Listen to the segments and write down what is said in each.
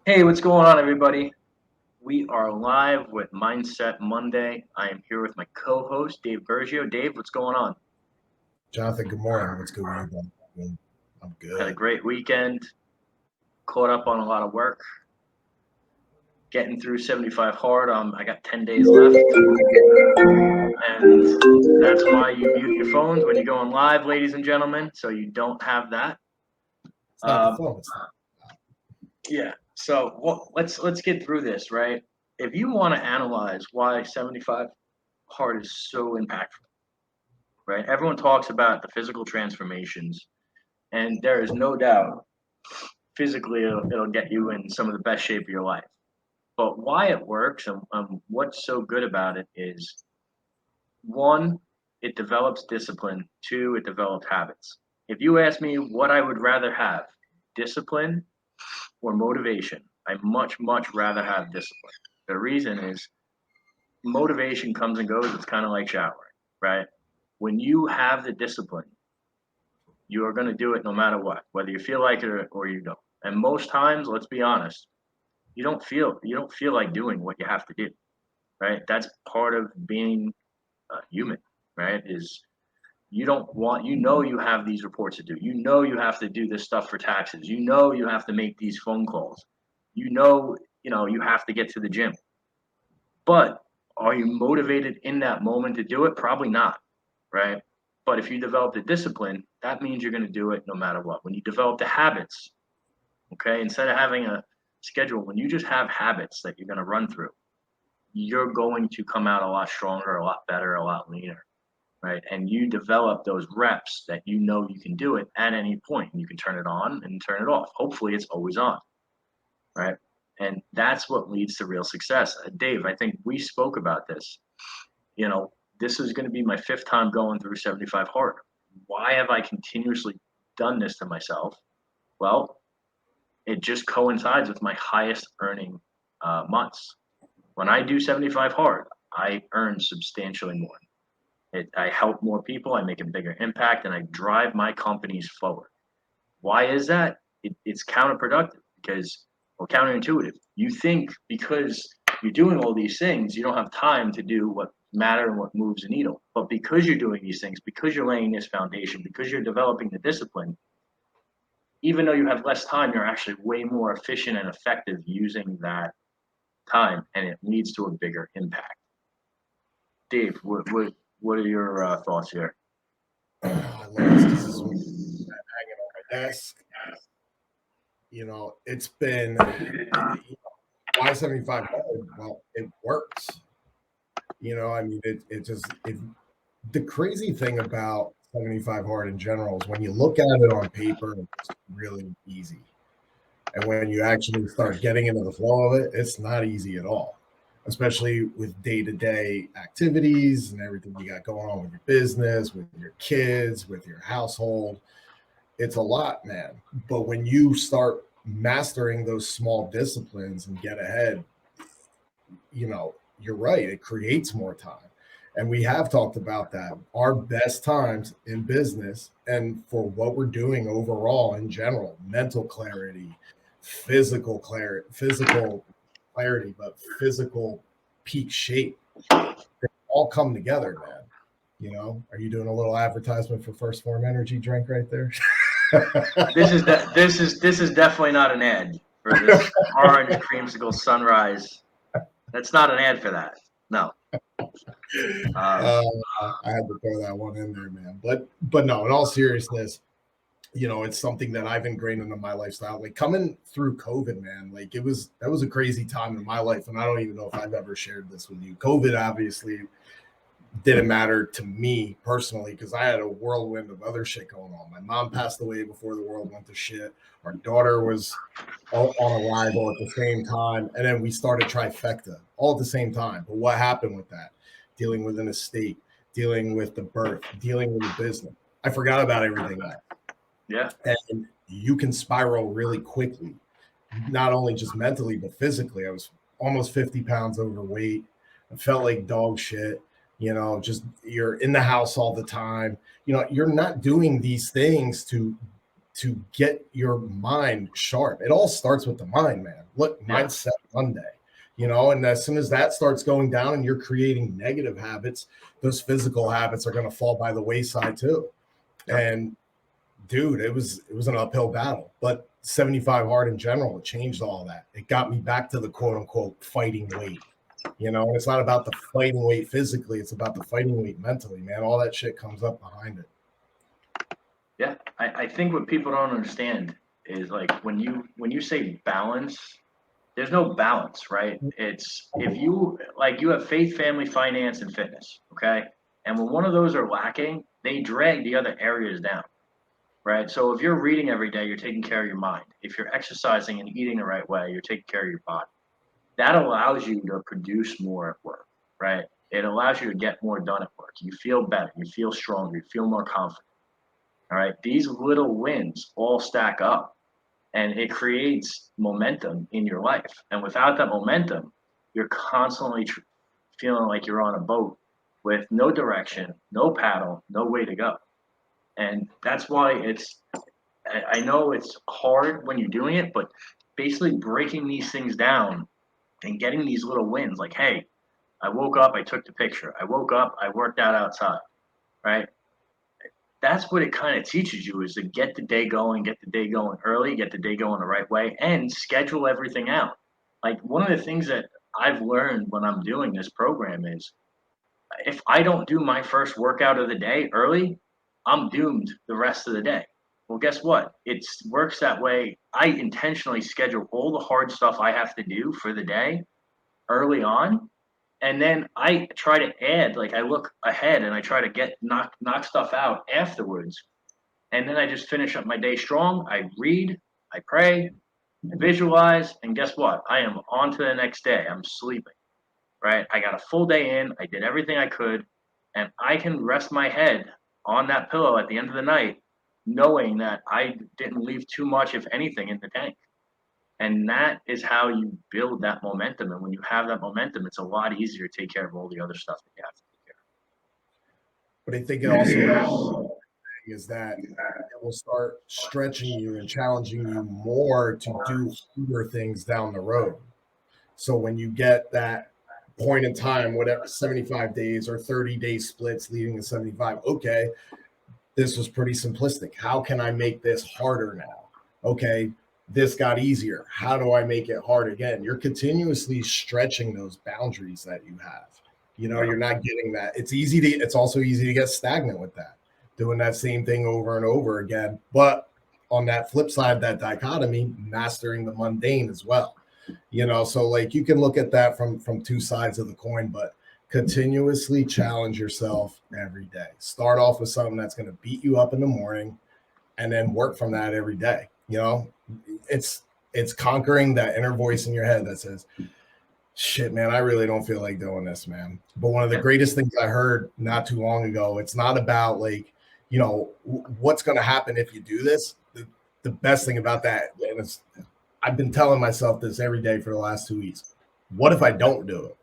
Hey, what's going on, everybody? We are live with Mindset Monday. I am here with my co-host, Dave Bergio. Dave, what's going on? Jonathan, good morning. What's going on? I'm Had a good. great weekend, caught up on a lot of work, getting through 75 hard. I got 10 days left, and that's why you mute your phones when you're going live, ladies and gentlemen, so you don't have that. It's not the Um, phone. yeah. So let's get through this, right? If you want to analyze why 75 hard is so impactful, right? Everyone talks about the physical transformations, and there is no doubt physically it'll get you in some of the best shape of your life. But why it works and what's so good about it is one, it develops discipline. Two, it develops habits. If you ask me what I would rather have, discipline or motivation, I much rather have discipline. The reason is motivation comes and goes. It's kind of like showering, right? When you have the discipline, you are going to do it no matter what, whether you feel like it or you don't. And most times, let's be honest, you don't feel like doing what you have to do, right? That's part of being human, right? Is you don't want you have these reports to do. You have to do this stuff for taxes. You have to make these phone calls. You have to get to the gym. But are you motivated in that moment to do it? Probably not, right? But if you develop the discipline, that means you're going to do it no matter what. When you develop the habits, okay, instead of having a schedule, when you just have habits that you're going to run through, you're going to come out a lot stronger, a lot better, a lot leaner, right? And you develop those reps that you can do it at any point. You can turn it on and turn it off. Hopefully, it's always on, right? And that's what leads to real success. Dave, I think we spoke about this. You know, this is going to be my fifth time going through 75 hard. Why have I continuously done this to myself? Well, it just coincides with my highest earning months. When I do 75 hard, I earn substantially more. I help more people, I make a bigger impact, and I drive my companies forward. Why is that? It's counterproductive because, or counterintuitive. You think because you're doing all these things, you don't have time to do what matter and what moves the needle. But because you're doing these things, because you're laying this foundation, because you're developing the discipline, even though you have less time, you're actually way more efficient and effective using that time, and it leads to a bigger impact. Dave, what are your thoughts here? I love this because this is what I'm hanging on my desk. It's been why 75 hard? Well, it works. I mean, it just the crazy thing about 75 hard in general is when you look at it on paper, it's really easy. And when you actually start getting into the flow of it, it's not easy at all, especially with day to day activities and everything you got going on with your business, with your kids, with your household. It's a lot, man. But when you start mastering those small disciplines and get ahead, you're right. It creates more time. And we have talked about that. Our best times in business and for what we're doing overall in general, mental clarity, physical clarity, but physical peak shape, they all come together, man. Are you doing a little advertisement for First Form Energy drink right there? This is definitely not an ad for this orange creamsicle sunrise. That's not an ad for that. No. Um, uh, I had to throw that one in there, man. But no, in all seriousness, it's something that I've ingrained into my lifestyle. Like coming through COVID, man, like that was a crazy time in my life. And I don't even know if I've ever shared this with you. COVID obviously didn't matter to me personally because I had a whirlwind of other shit going on. My mom passed away before the world went to shit. Our daughter was on arrival at the same time. And then we started trifecta all at the same time. But what happened with that? Dealing with an estate, dealing with the birth, dealing with the business. I forgot about everything else. yeah. And you can spiral really quickly, not only just mentally, but physically. I was almost 50 pounds overweight. I felt like dog shit. Just you're in the house all the time. You're not doing these things to get your mind sharp. It all starts with the mind, man. Look, Yeah. mindset Monday, and as soon as that starts going down and you're creating negative habits, those physical habits are going to fall by the wayside too. And dude, it was an uphill battle, but 75 hard in general, it changed all that. It got me back to the quote unquote fighting weight. And it's not about the fighting weight physically, it's about the fighting weight mentally, man. All that shit comes up behind it. Yeah, I think what people don't understand is like when you say balance, there's no balance, right? It's if you have faith, family, finance, and fitness, okay? And when one of those are lacking, they drag the other areas down, right? So if you're reading every day, you're taking care of your mind. If you're exercising and eating the right way, you're taking care of your body. That allows you to produce more at work, right? It allows you to get more done at work. You feel better, you feel stronger, you feel more confident. All right. These little wins all stack up and it creates momentum in your life. And without that momentum, you're constantly feeling like you're on a boat with no direction, no paddle, no way to go. And that's why I know it's hard when you're doing it, but basically breaking these things down and getting these little wins like, hey, I woke up, I took the picture. I woke up, I worked out outside, right? That's what it kind of teaches you is to get the day going early, get the day going the right way, and schedule everything out. Like one of the things that I've learned when I'm doing this program is if I don't do my first workout of the day early, I'm doomed the rest of the day. Well, guess what? It works that way. I intentionally schedule all the hard stuff I have to do for the day early on, and then I try to add, like I look ahead and I try to knock stuff out afterwards. And then I just finish up my day strong. I read, I pray, I visualize, and guess what? I am on to the next day. I'm sleeping, right? I got a full day in. I did everything I could, and I can rest my head on that pillow at the end of the night, knowing that I didn't leave too much, if anything, in the tank. And that is how you build that momentum. And when you have that momentum, it's a lot easier to take care of all the other stuff that you have to take care of. But I think it also is that it will start stretching you and challenging you more to do harder things down the road. So when you get that point in time, whatever 75 days or 30-day splits leading to 75, okay, this was pretty simplistic. How can I make this harder now? Okay, this got easier. How do I make it hard again? You're continuously stretching those boundaries that you have. You're not getting that. It's also easy to get stagnant with that, doing that same thing over and over again. But on that flip side, that dichotomy, mastering the mundane as well. So like you can look at that from two sides of the coin, but continuously challenge yourself every day. Start off with something that's going to beat you up in the morning and then work from that every day. It's conquering that inner voice in your head that says, shit, man, I really don't feel like doing this, man. But one of the greatest things I heard not too long ago, it's not about like, what's going to happen if you do this. The best thing about that, and I've been telling myself this every day for the last 2 weeks. What if I don't do it?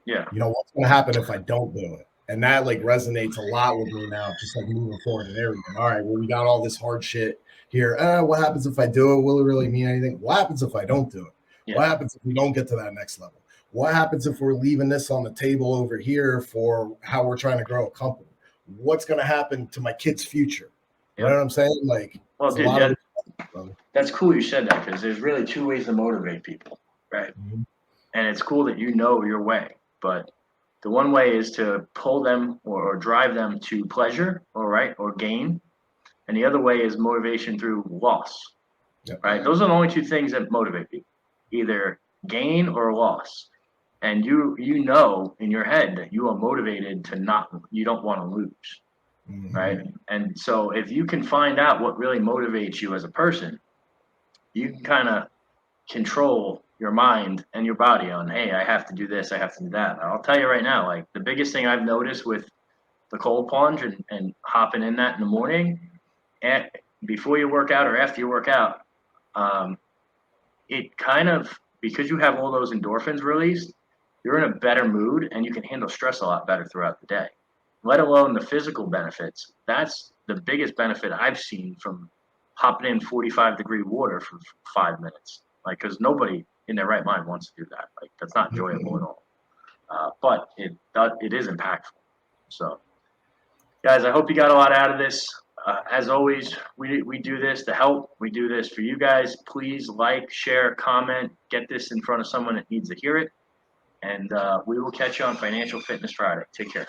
Yeah. What's going to happen if I don't do it? And that like resonates a lot with me now, just like moving forward and everything. All right, well, we got all this hard shit here. What happens if I do it? Will it really mean anything? What happens if I don't do it? Yeah. What happens if we don't get to that next level? What happens if we're leaving this on the table over here for how we're trying to grow a company? What's going to happen to my kid's future? You know what I'm saying? Like, well, dude, that's cool you said that because there's really two ways to motivate people, right? Mm-hmm. And it's cool that you know your way, but the one way is to pull them or drive them to pleasure, or gain. And the other way is motivation through loss, right? Those are the only two things that motivate people, either gain or loss. And you know in your head that you are motivated you don't want to lose, right? And so if you can find out what really motivates you as a person, you can kind of control your mind and your body on, hey, I have to do this, I have to do that. I'll tell you right now, like the biggest thing I've noticed with the cold plunge and hopping in that in the morning, and before you work out or after you work out, it kind of, because you have all those endorphins released, you're in a better mood and you can handle stress a lot better throughout the day, let alone the physical benefits. That's the biggest benefit I've seen from hopping in 45-degree water for 5 minutes. Like, because nobody in their right mind wants to do that. Like, that's not enjoyable at all. But it is impactful. So, guys, I hope you got a lot out of this. As always, we do this to help. We do this for you guys. Please like, share, comment, get this in front of someone that needs to hear it. And we will catch you on Financial Fitness Friday. Take care.